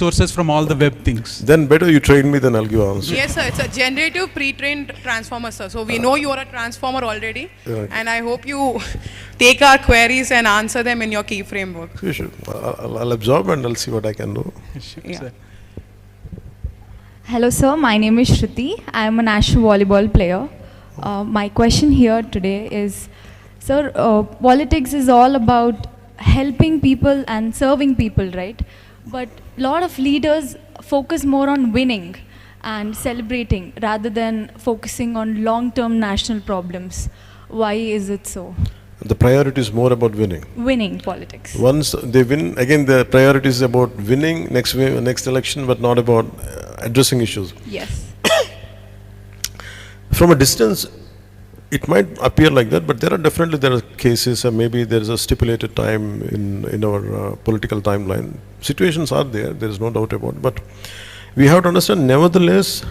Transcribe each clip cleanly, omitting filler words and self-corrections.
sources from all the web things. Then better you train me, then I'll give answer. Yes, sir. It's a generative pre-trained transformer, sir. So we know you are a transformer already, Right. and I hope you take our queries and answer them in your key framework. Sure. I'll absorb and I'll see what I can do. Yeah. Sir. Hello sir, my name is Shruti. I am a national volleyball player. My question here today is, sir, politics is all about helping people and serving people, right? But a lot of leaders focus more on winning and celebrating rather than focusing on long-term national problems. Why is it so? The priority is more about winning. Winning politics. Once they win, again the priority is about winning next election, but not about addressing issues. Yes. From a distance, it might appear like that, but there are cases, maybe there is a stipulated time in our political timeline. Situations are there is no doubt about it. But we have to understand, nevertheless,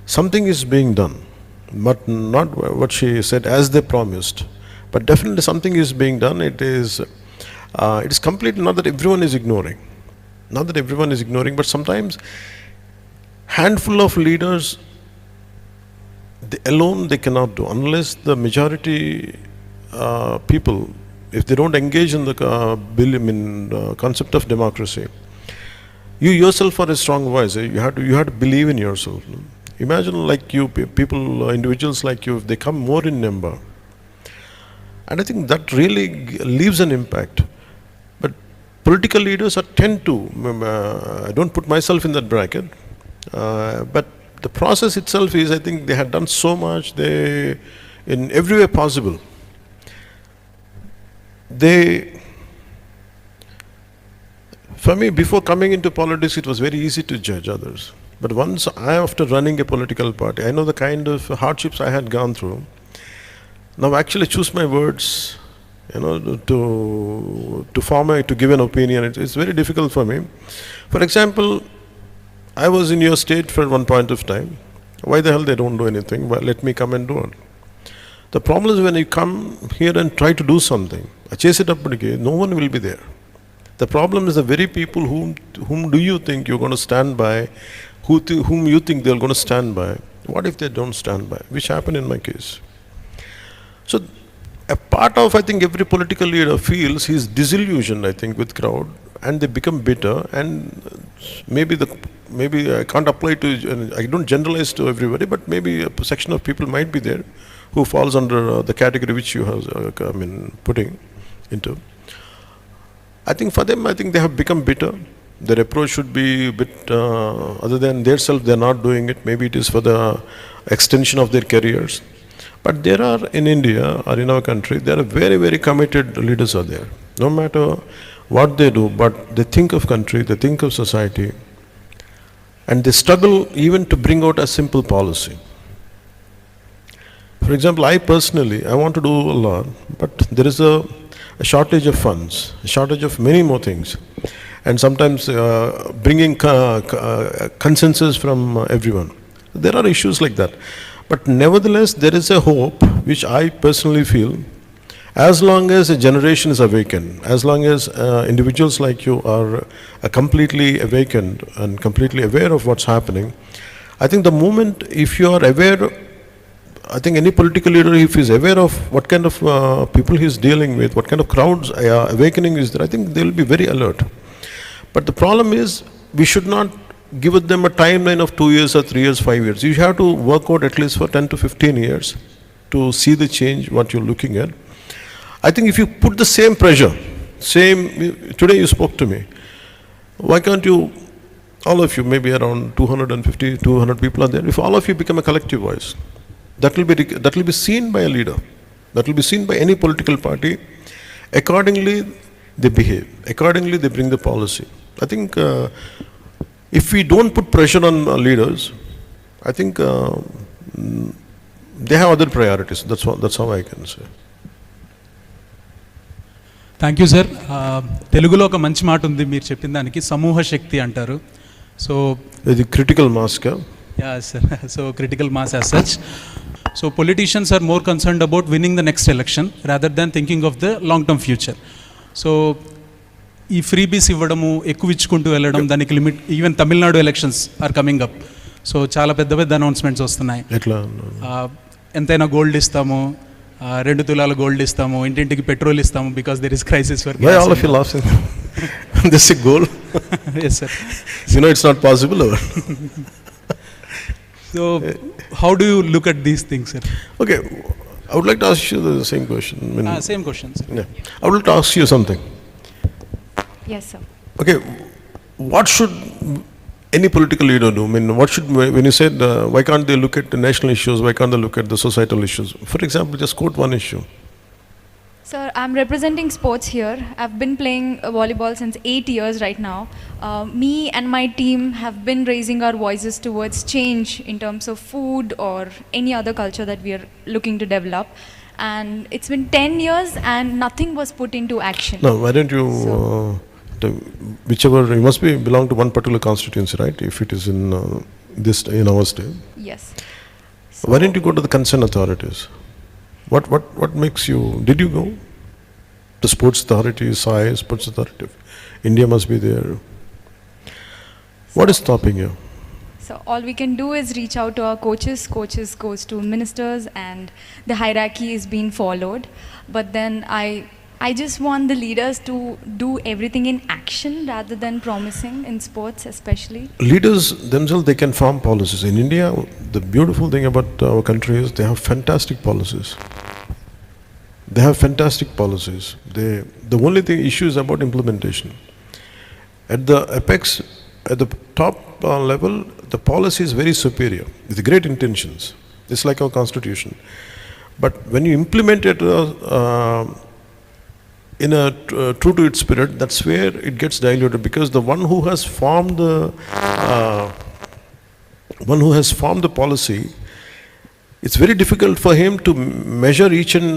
something is being done, but not what she said as they promised. But definitely something is being done. It is completely not that everyone is ignoring. Not that everyone is ignoring, but sometimes handful of leaders, they cannot do, unless the majority people, if they don't engage in the concept of democracy. You yourself are a strong voice. You have to believe in yourself. Imagine like you, people, individuals like you, if they come more in number. And I think that really leaves an impact. But political leaders tend to, I don't put myself in that bracket, but the process itself is, I think they had done so much, in every way possible. For me, before coming into politics, it was very easy to judge others. But once after running a political party, I know the kind of hardships I had gone through. Now actually choose my words, to give an opinion, it's very difficult for me. For example, I was in your state for one point of time. Why the hell they don't do anything? Well, let me come and do it. The problem is when you come here and try to do something, chase it up again, no one will be there. The problem is the very people whom do you think you're going to stand by, whom you think they're going to stand by. What if they don't stand by? Which happened in my case. So a part of, I think, every political leader feels he's disillusioned, I think, with crowd, and they become bitter, and maybe I can't apply to, I don't generalize to everybody, but maybe a section of people might be there who falls under the category which you have, putting into. I think for them, I think they have become bitter. Their approach should be a bit, other than their self, they're not doing it. Maybe it is for the extension of their careers. But there are, in India or in our country, there are very, very committed leaders are there. No matter what they do, but they think of country, they think of society, and they struggle even to bring out a simple policy. For example, I personally, I want to do a lot, but there is a shortage of funds, a shortage of many more things, and sometimes bringing consensus from everyone. There are issues like that. But nevertheless, there is a hope, which I personally feel, as long as a generation is awakened, as long as individuals like you are completely awakened and completely aware of what's happening. I think the moment, if you are aware, I think any political leader, if he is aware of what kind of people he is dealing with, what kind of crowds awakening is there, I think they will be very alert. But the problem is, we should not give them a timeline of 2 years or 3 years, 5 years. You have to work out at least for 10 to 15 years to see the change, what you're looking at. I think if you put the same pressure, today you spoke to me, why can't you, all of you, maybe around 250, 200 people are there, if all of you become a collective voice, that will be seen by a leader, that will be seen by any political party. Accordingly, they behave, accordingly they bring the policy. I think if we don't put pressure on leaders, I think they have other priorities. That's how I can say. Thank you sir. తెలుగులో ఒక మంచి మాట ఉంది మీరు చెప్పిన దానికి, సమూహ శక్తి అంటారు. సో ఇది క్రిటికల్ మాస్ కా? Yeah sir. So critical mass as such. So politicians are more concerned about winning the next election rather than thinking of the long term future. So ఈ ఫ్రీబీస్ ఇవ్వడము, ఎక్కువ ఇచ్చుకుంటూ వెళ్ళడం, దానికి limit, even Tamil Nadu elections are coming up. So చాలా పెద్ద పెద్ద announcements వస్తున్నాయి. ఎట్లా? ఎంతైనా గోల్డ్ ఇస్తాము, 2 తులాల గోల్డ్ ఇస్తాము, ఇంటింటికి పెట్రోల్ ఇస్తాము, because there is crisis for Why all of you laughing? This is a goal. Yes, sir. You know it's not possible. So how do you look at these things, sir? Okay, I would like to ask you the same question. Same question, sir. Yeah. I would like to ask you something. Yes, sir. Okay, what should any political leader do? I mean, what should, when you said why can't they look at the national issues, why can't they look at the societal issues? For example, just quote one issue. Sir, I'm representing sports here. I've been playing volleyball since 8 years right now. Me and my team have been raising our voices towards change in terms of food or any other culture that we are looking to develop. And it's been 10 years and nothing was put into action. Now, why don't you, whichever, you must be belong to one particular constituency, right? If it is in in our state. Yes. Why don't you go to the concerned authorities? What makes you, did you go? The sports authority, SAI, sports authority, India must be there. What is stopping you? So all we can do is reach out to our coaches. Coaches goes to ministers and the hierarchy is being followed. But then I just want the leaders to do everything in action rather than promising in sports especially. Leaders themselves, they can form policies. In India, the beautiful thing about our country is they have fantastic policies. They have fantastic policies. The only thing issue is about implementation. At the apex, at the top level, the policy is very superior with great intentions. It's like our constitution. But when you implement it in a true to its spirit, that's where it gets diluted, because the one who has formed the policy, it's very difficult for him to measure each and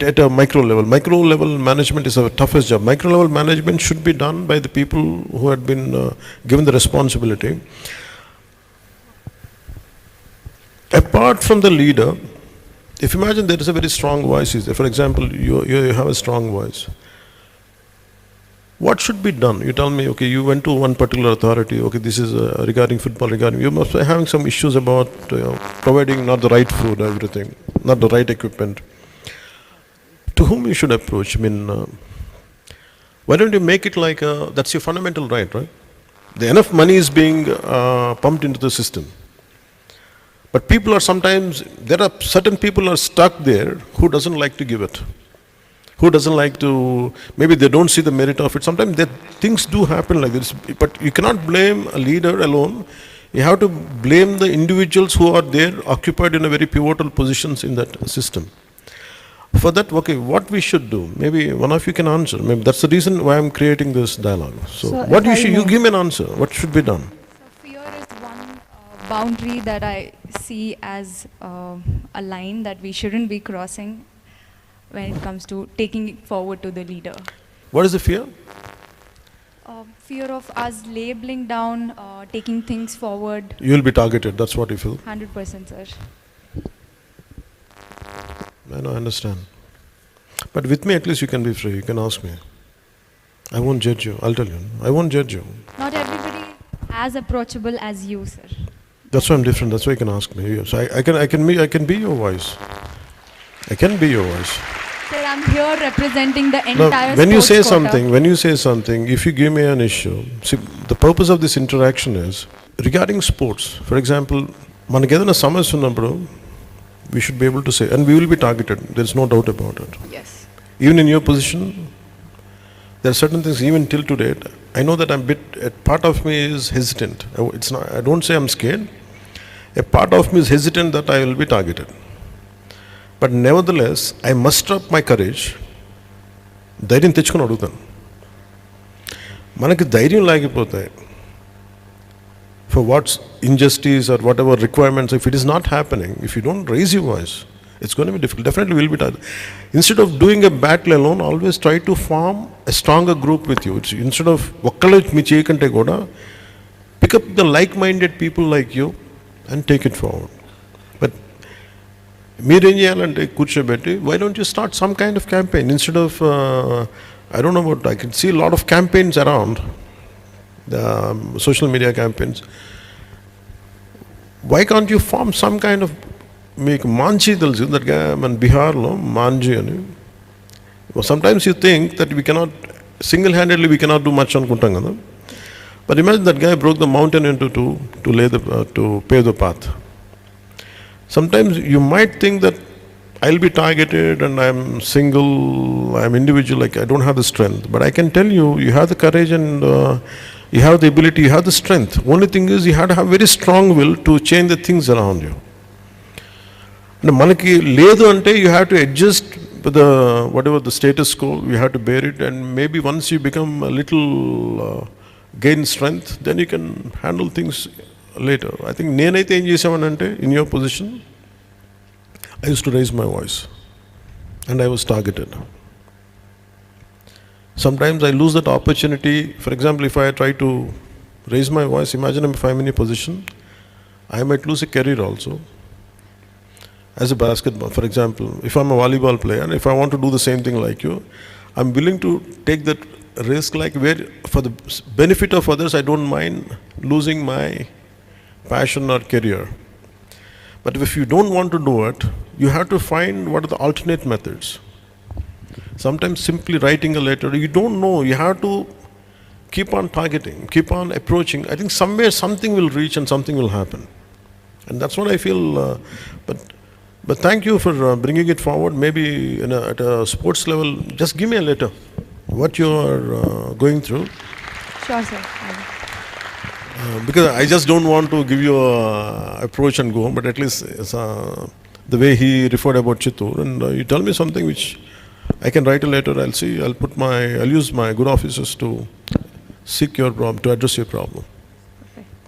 at a micro level. Micro level management is our toughest job. Micro level management should be done by the people who had been given the responsibility. Apart from the leader, if you imagine there is a very strong voice, for example, you have a strong voice. What should be done? You tell me, okay, you went to one particular authority, okay, this is regarding football, you must be having some issues about providing not the right food, everything, not the right equipment. To whom you should approach? I mean, why don't you make it like, that's your fundamental right? Enough money is being pumped into the system. But people are sometimes, there are certain people are stuck there who doesn't like to give it. Who doesn't like to, maybe they don't see the merit of it. Sometimes things do happen like this, but you cannot blame a leader alone. You have to blame the individuals who are there occupied in a very pivotal positions in that system. For that, okay, what we should do, maybe one of you can answer. Maybe that's the reason why I'm creating this dialogue. So what you give me an answer, what should be done? So fear is one boundary that I see as a line that we shouldn't be crossing when it comes to taking it forward to the leader. What is the fear? Fear of us labeling down, taking things forward. You will be targeted, that's what you feel? 100%, sir. I understand. But with me at least you can be free, you can ask me. I won't judge you, I'll tell you. I won't judge you. Not everybody as approachable as you, sir. That's why I'm different, that's why you can ask me. So I can be your voice. I can be your voice. Sir, I'm here representing the entire when you say sports quota. something, if you give me an issue, see, the purpose of this interaction is regarding sports. For example, మనకి ఏదైనా సమస్య ఉన్నప్పుడు we should be able to say, and we will be targeted, there's no doubt about it. Yes. Even in your position, there are certain things, even till today, I know that a part of me is hesitant. I don't say I'm scared. A part of me is hesitant that I will be targeted. But nevertheless, I muster up my courage. ధైర్యం తెచ్చుకొని అడుగుతాను. మనకి ధైర్యం లేకపోతే for what's injustice or whatever requirements, if it is not happening, if you don't raise your voice, it's going to be difficult. Definitely will be tired. Instead of doing a battle alone, always try to form a stronger group with you. Instead of ఒక్కళ్ళే మీ చేయకంటే కూడా pick up the like-minded people like you and take it forward. But మీరేం చేయాలంటే కూర్చోబెట్టి, why don't you start some kind of campaign instead of I don't know what, I can see a lot of campaigns around, the social media campaigns. Why can't you form some kind of, make Manchi tells you that guy in Bihar lo Manji ani. Sometimes you think that we cannot, single-handedly we cannot do much on Kuntangana. But imagine that guy broke the mountain into two to pave the path. Sometimes you might think that I'll be targeted and I'm single, I'm individual, like I don't have the strength. But I can tell you, you have the courage and you have the ability, you have the strength. Only thing is you have to have very strong will to change the things around you. Manaki ledu ante you have to adjust with the whatever the status quo, you have to bear it, and maybe once you become a little gain strength, then you can handle things later. I think nenaithe em chesavanante in your position, I used to raise my voice and I was targeted. Sometimes I lose that opportunity. For example, if I try to raise my voice, imagine if I'm in a position, I might lose a career also. As a basketball, for example, if I'm a volleyball player and if I want to do the same thing like you, I'm willing to take that risk, like where for the benefit of others, I don't mind losing my passion or career. But if you don't want to do it, you have to find what are the alternate methods. Sometimes simply writing a letter, you don't know, you have to keep on targeting, keep on approaching. I think somewhere something will reach and something will happen. And that's what I feel, but thank you for bringing it forward. Maybe at a sports level, just give me a letter, what you are going through. Sure, sir. Because I just don't want to give you a approach and go, but at least the way he referred about Chittur, and you tell me something which I can write a letter, I'll use my good officers to seek your problem, to address your problem.